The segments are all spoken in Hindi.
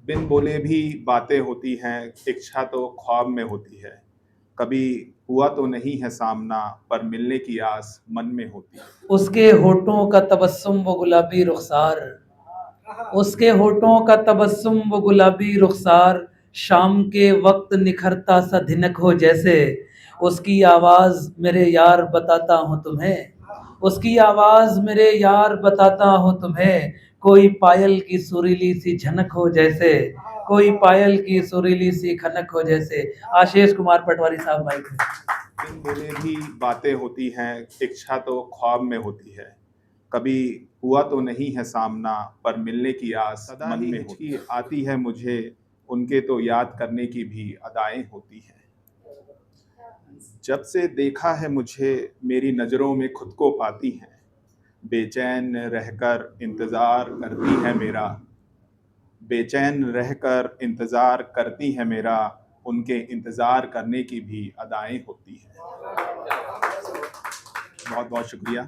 बिन बोले भी बातें होती हैं, इच्छा तो ख्वाब में होती है। कभी हुआ तो नहीं है सामना, पर मिलने की आस मन में होती है। उसके होठों का तबस्सुम वो गुलाबी रुखसार, उसके होठों का तबस्सुम वो गुलाबी रुखसार, शाम के वक्त निखरता सा धिनक हो जैसे। उसकी आवाज़ मेरे यार बताता हूँ तुम्हें, उसकी आवाज़ मेरे यार बताता हूँ तुम्हें, कोई पायल की सुरीली सी झनक हो जैसे, कोई पायल की सुरीली सी खनक हो जैसे। आशीष कुमार पटवारी साहब माइक में। बिन बोले भी बातें होती हैं, इच्छा तो ख्वाब में होती है। कभी हुआ तो नहीं है सामना, पर मिलने की आस मन में होती है। आती है मुझे उनके तो याद करने की भी अदाएं होती हैं। जब से देखा है मुझे मेरी नज़रों में खुद को पाती हैं। बेचैन रहकर इंतज़ार करती है मेरा, बेचैन रहकर इंतज़ार करती है मेरा, उनके इंतज़ार करने की भी अदाएं होती हैं। बहुत बहुत शुक्रिया।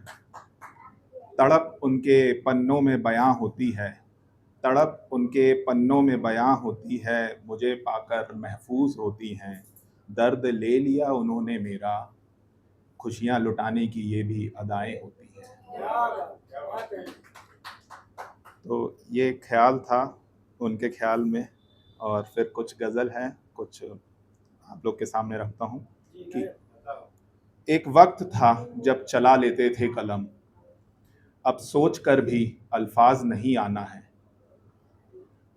तड़प उनके पन्नों में बयां होती है, तड़प उनके पन्नों में बयां होती है, मुझे पाकर महफूज होती हैं। दर्द ले लिया उन्होंने मेरा, खुशियां लुटाने की ये भी अदाएं होती हैं। तो ये ख्याल था उनके ख्याल में, और फिर कुछ गज़ल हैं, कुछ आप लोग के सामने रखता हूँ कि एक वक्त था जब चला लेते थे कलम, अब सोच कर भी अल्फाज नहीं आना है।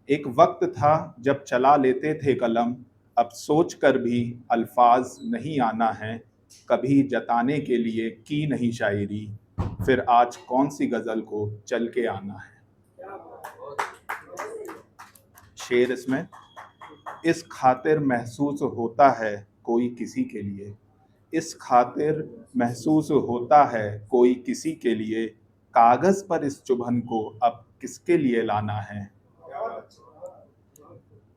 एक वक्त था जब चला लेते थे कलम, अब सोच कर भी अल्फाज नहीं आना है। कभी जताने के लिए की नहीं शायरी, फिर आज कौन सी गज़ल को चल के आना है। शेर इसमें, इस खातिर महसूस होता है कोई किसी के लिए, इस खातिर महसूस होता है कोई किसी के लिए, कागज़ पर इस चुभन को अब किसके लिए लाना है।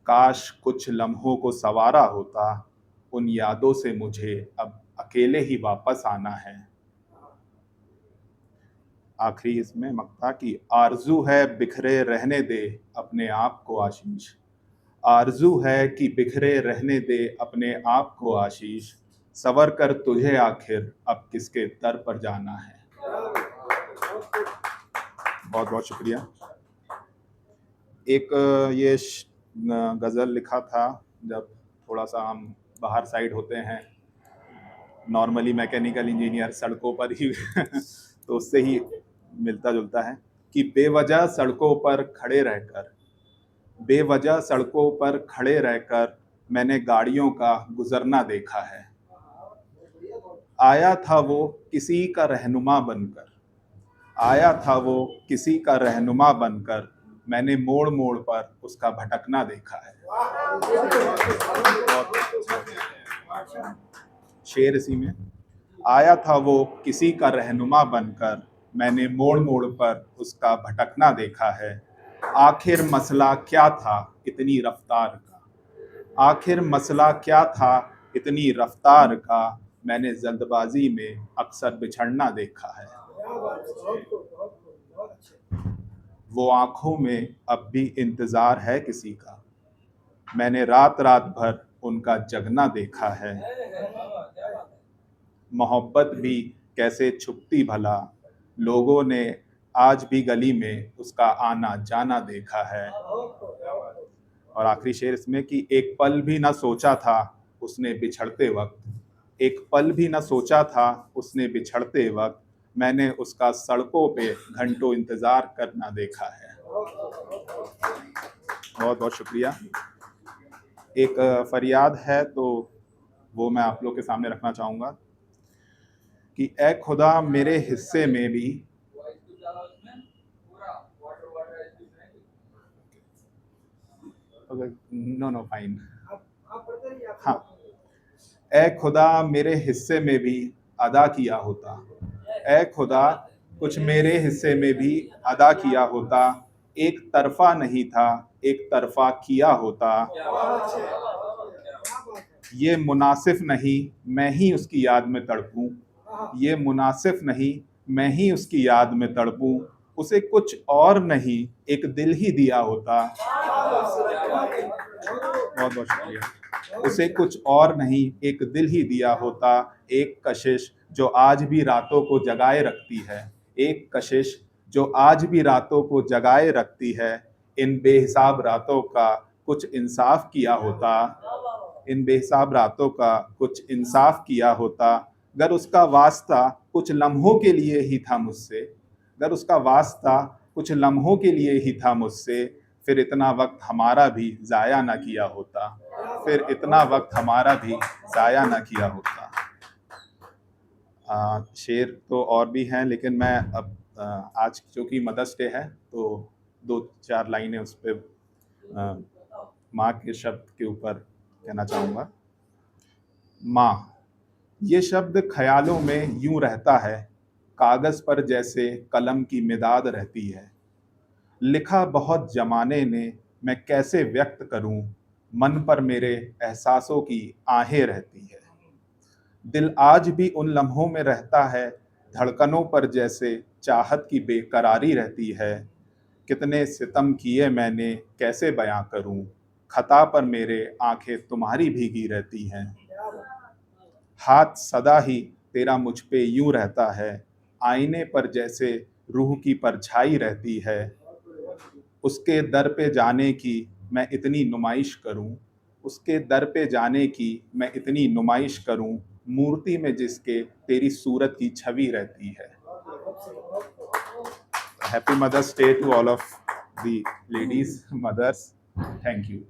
काश कुछ लम्हों को संवारा होता, उन यादों से मुझे अब अकेले ही वापस आना है। आखिरी इसमें मक्ता की आरजू है बिखरे रहने दे अपने आप को आशीष, आरजू है कि बिखरे रहने दे अपने आप को आशीष, सवर कर तुझे आखिर अब किसके दर पर जाना है। बहुत बहुत शुक्रिया। एक ये गज़ल लिखा था जब थोड़ा सा हम बाहर साइड होते हैं, नॉर्मली मैकेनिकल इंजीनियर सड़कों पर ही तो उससे ही मिलता जुलता है कि बेवजह सड़कों पर खड़े रहकर, बेवजह सड़कों पर खड़े रहकर मैंने गाड़ियों का गुजरना देखा है। आया था वो किसी का रहनुमा बनकर, आया था वो किसी का रहनुमा बनकर, मैंने मोड़ मोड़ पर उसका भटकना देखा है। शेर इसी में, आया था वो किसी का रहनुमा बनकर, मैंने मोड़ मोड़ पर उसका भटकना देखा है। आखिर मसला क्या था इतनी रफ्तार का, आखिर मसला क्या था इतनी रफ्तार का, मैंने जल्दबाजी में अक्सर बिछड़ना देखा है। वो आंखों में अब भी इंतज़ार है किसी का, मैंने रात रात भर उनका जगना देखा है। मोहब्बत भी कैसे छुपती भला, लोगों ने आज भी गली में उसका आना जाना देखा है। और आखिरी शेर इसमें कि एक पल भी ना सोचा था उसने बिछड़ते वक्त, एक पल भी ना सोचा था उसने बिछड़ते वक्त, मैंने उसका सड़कों पे घंटों इंतज़ार करना देखा है। बहुत बहुत शुक्रिया। एक फरियाद है तो वो मैं आप लोग के सामने रखना चाहूँगा कि ए खुदा मेरे हिस्से में भी, नो नो फाइन, हाँ, ए खुदा मेरे हिस्से में भी अदा किया होता, ए खुदा कुछ मेरे हिस्से में भी अदा किया होता, एक तरफा नहीं था एक तरफा किया होता। ये मुनासिफ नहीं मैं ही उसकी याद में तड़पूं, ये मुनासिफ नहीं मैं ही उसकी याद में तड़पूं, उसे कुछ और नहीं एक दिल ही दिया होता, बहुत बहुत शुक्रिया। उसे कुछ और नहीं एक दिल ही दिया होता, एक कशिश जो आज भी रातों को जगाए रखती है, एक कशिश जो आज भी रातों को जगाए रखती है। इन बेहिसाब रातों का कुछ इंसाफ किया होता, इन बेहिसाब रातों का कुछ इंसाफ किया होता। अगर उसका वास्ता कुछ लम्हों के लिए ही था मुझसे, अगर उसका वास्ता कुछ लम्हों के लिए ही था मुझसे, फिर इतना वक्त हमारा भी ज़ाया ना किया होता, फिर इतना वक्त हमारा भी ज़ाया ना किया होता। शेर तो और भी हैं, लेकिन मैं अब आज क्योंकि मदर्स डे है तो 2-4 लाइनें उस पर माँ के शब्द के ऊपर कहना चाहूँगा। माँ, ये शब्द ख्यालों में यूं रहता है, कागज़ पर जैसे कलम की मिदाद रहती है। लिखा बहुत ज़माने ने, मैं कैसे व्यक्त करूं, मन पर मेरे एहसासों की आहें रहती है। दिल आज भी उन लम्हों में रहता है, धड़कनों पर जैसे चाहत की बेकरारी रहती है। कितने सितम किए मैंने कैसे बयां करूं, खता पर मेरे आंखें तुम्हारी भीगी रहती हैं। हाथ सदा ही तेरा मुझ पे यूं रहता है, आईने पर जैसे रूह की परछाई रहती है। उसके दर पे जाने की मैं इतनी नुमाइश करूं, उसके दर पे जाने की मैं इतनी नुमाइश करूं, मूर्ति में जिसके तेरी सूरत की छवि रहती है। Happy Mother's Day to all of the ladies mothers. Thank you.